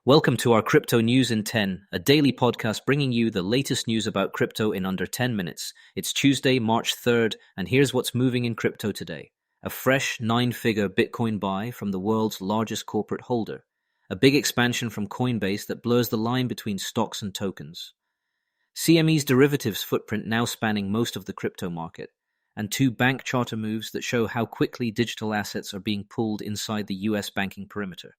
Welcome to our Crypto News in 10, a daily podcast bringing you the latest news about crypto in under 10 minutes. It's Tuesday, March 3rd, and here's what's moving in crypto today. A fresh 9-figure Bitcoin buy from the world's largest corporate holder. A big expansion from Coinbase that blurs the line between stocks and tokens. CME's derivatives footprint now spanning most of the crypto market. And 2 bank charter moves that show how quickly digital assets are being pulled inside the US banking perimeter.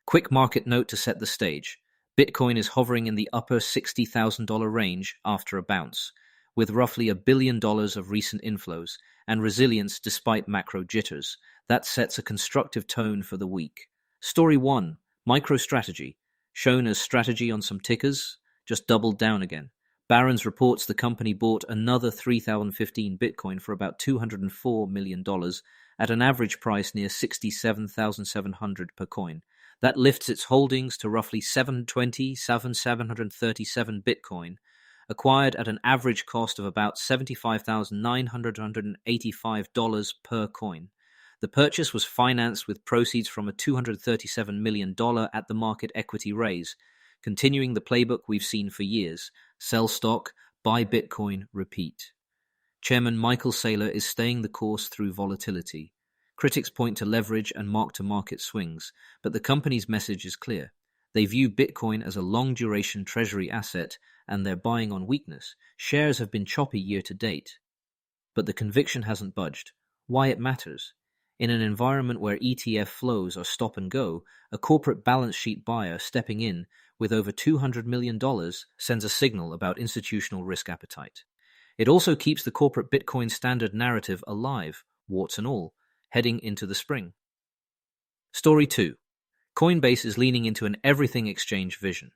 Quick market note to set the stage. Bitcoin is hovering in the upper $60,000 range after a bounce, with roughly $1 billion of recent inflows and resilience despite macro jitters. That sets a constructive tone for the week. Story 1. MicroStrategy. Shown as strategy on some tickers, just doubled down again. Barron's reports the company bought another 3015 Bitcoin for about $204 million at an average price near $67,700 per coin. That lifts its holdings to roughly 737 Bitcoin, acquired at an average cost of about $75,985 per coin. The purchase was financed with proceeds from a $237 million at the market equity raise, continuing the playbook we've seen for years: sell stock, buy Bitcoin, repeat. Chairman Michael Saylor is staying the course through volatility. Critics point to leverage and mark-to-market swings, but the company's message is clear. They view Bitcoin as a long-duration treasury asset, and they're buying on weakness. Shares have been choppy year to date, but the conviction hasn't budged. Why it matters? In an environment where ETF flows are stop and go, a corporate balance sheet buyer stepping in with over $200 million sends a signal about institutional risk appetite. It also keeps the corporate Bitcoin standard narrative alive, warts and all, heading into the spring. Story 2. Coinbase is leaning into an everything exchange vision.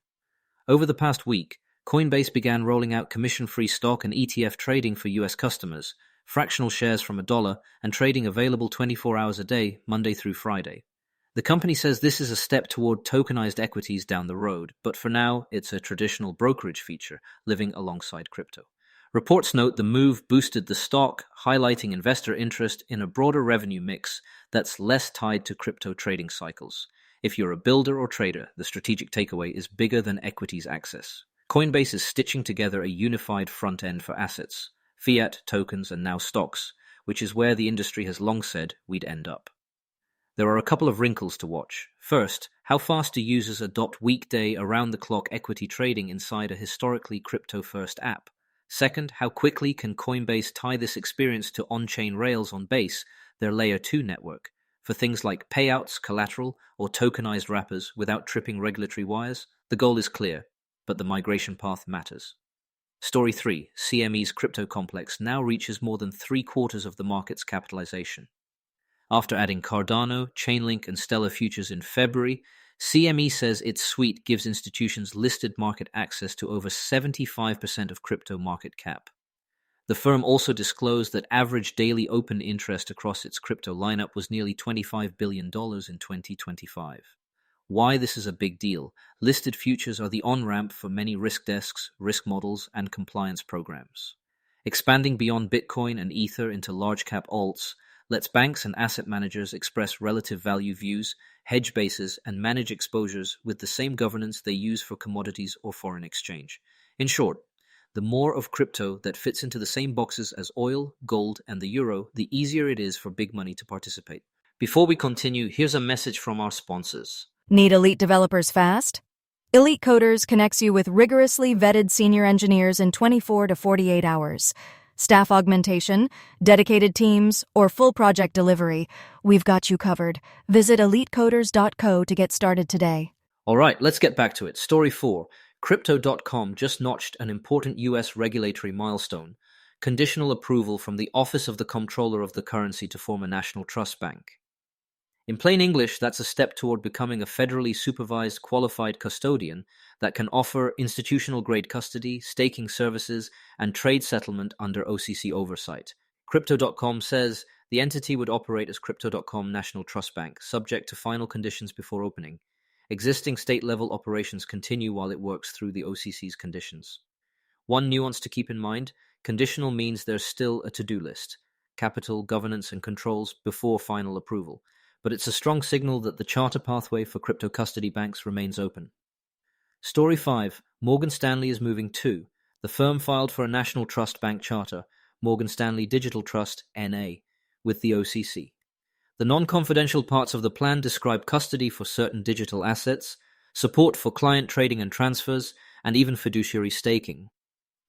Over the past week, Coinbase began rolling out commission-free stock and ETF trading for US customers, fractional shares from $1, and trading available 24 hours a day, Monday through Friday. The company says this is a step toward tokenized equities down the road, but for now, it's a traditional brokerage feature, living alongside crypto. Reports note the move boosted the stock, highlighting investor interest in a broader revenue mix that's less tied to crypto trading cycles. If you're a builder or trader, the strategic takeaway is bigger than equities access. Coinbase is stitching together a unified front end for assets, fiat, tokens, and now stocks, which is where the industry has long said we'd end up. There are a couple of wrinkles to watch. First, how fast do users adopt weekday, around-the-clock equity trading inside a historically crypto-first app? Second, how quickly can Coinbase tie this experience to on-chain rails on Base, their Layer 2 network, for things like payouts, collateral, or tokenized wrappers without tripping regulatory wires? The goal is clear, but the migration path matters. Story 3. CME's crypto complex now reaches more than 3/4 of the market's capitalization. After adding Cardano, Chainlink, and Stellar Futures in February, CME says its suite gives institutions listed market access to over 75% of crypto market cap. The firm also disclosed that average daily open interest across its crypto lineup was nearly $25 billion in 2025. Why this is a big deal? Listed futures are the on-ramp for many risk desks, risk models, and compliance programs. Expanding beyond Bitcoin and Ether into large-cap alts lets banks and asset managers express relative value views, hedge bases, and manage exposures with the same governance they use for commodities or foreign exchange. In short, the more of crypto that fits into the same boxes as oil, gold, and the euro, the easier it is for big money to participate. Before we continue, here's a message from our sponsors. Need elite developers fast? Elite Coders connects you with rigorously vetted senior engineers in 24 to 48 hours. Staff augmentation, dedicated teams, or full project delivery, we've got you covered. Visit elitecoders.co to get started today. All right, let's get back to it. Story 4. Crypto.com just notched an important U.S. regulatory milestone: conditional approval from the Office of the Comptroller of the Currency to form a national trust bank. In plain English, that's a step toward becoming a federally supervised, qualified custodian that can offer institutional-grade custody, staking services, and trade settlement under OCC oversight. Crypto.com says the entity would operate as Crypto.com National Trust Bank, subject to final conditions before opening. Existing state-level operations continue while it works through the OCC's conditions. One nuance to keep in mind: conditional means there's still a to-do list, capital, governance, and controls before final approval. But it's a strong signal that the charter pathway for crypto custody banks remains open. Story 5. Morgan Stanley is moving too. The firm filed for a National Trust Bank charter, Morgan Stanley Digital Trust, NA, with the OCC. The non-confidential parts of the plan describe custody for certain digital assets, support for client trading and transfers, and even fiduciary staking.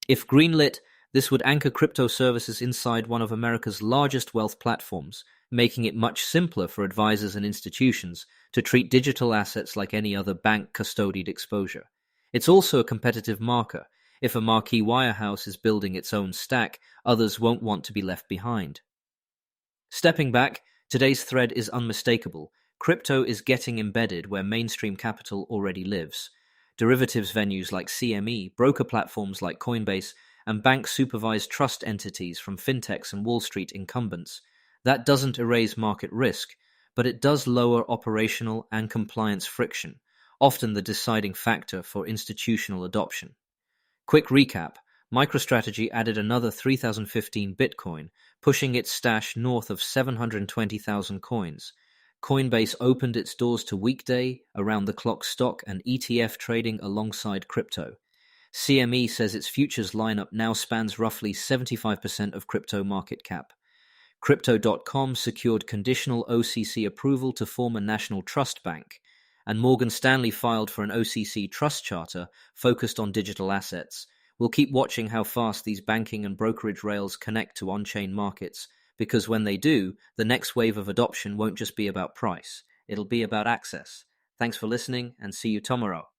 If greenlit, this would anchor crypto services inside one of America's largest wealth platforms, making it much simpler for advisors and institutions to treat digital assets like any other bank-custodied exposure. It's also a competitive marker. If a marquee wirehouse is building its own stack, others won't want to be left behind. Stepping back, today's thread is unmistakable. Crypto is getting embedded where mainstream capital already lives. Derivatives venues like CME, broker platforms like Coinbase, and bank-supervised trust entities from fintechs and Wall Street incumbents. That doesn't erase market risk, but it does lower operational and compliance friction, often the deciding factor for institutional adoption. Quick recap. MicroStrategy added another 3015 Bitcoin, pushing its stash north of 720,000 coins. Coinbase opened its doors to weekday, around-the-clock stock and ETF trading alongside crypto. CME says its futures lineup now spans roughly 75% of crypto market cap. Crypto.com secured conditional OCC approval to form a national trust bank, and Morgan Stanley filed for an OCC trust charter focused on digital assets. We'll keep watching how fast these banking and brokerage rails connect to on-chain markets, because when they do, the next wave of adoption won't just be about price, it'll be about access. Thanks for listening, and see you tomorrow.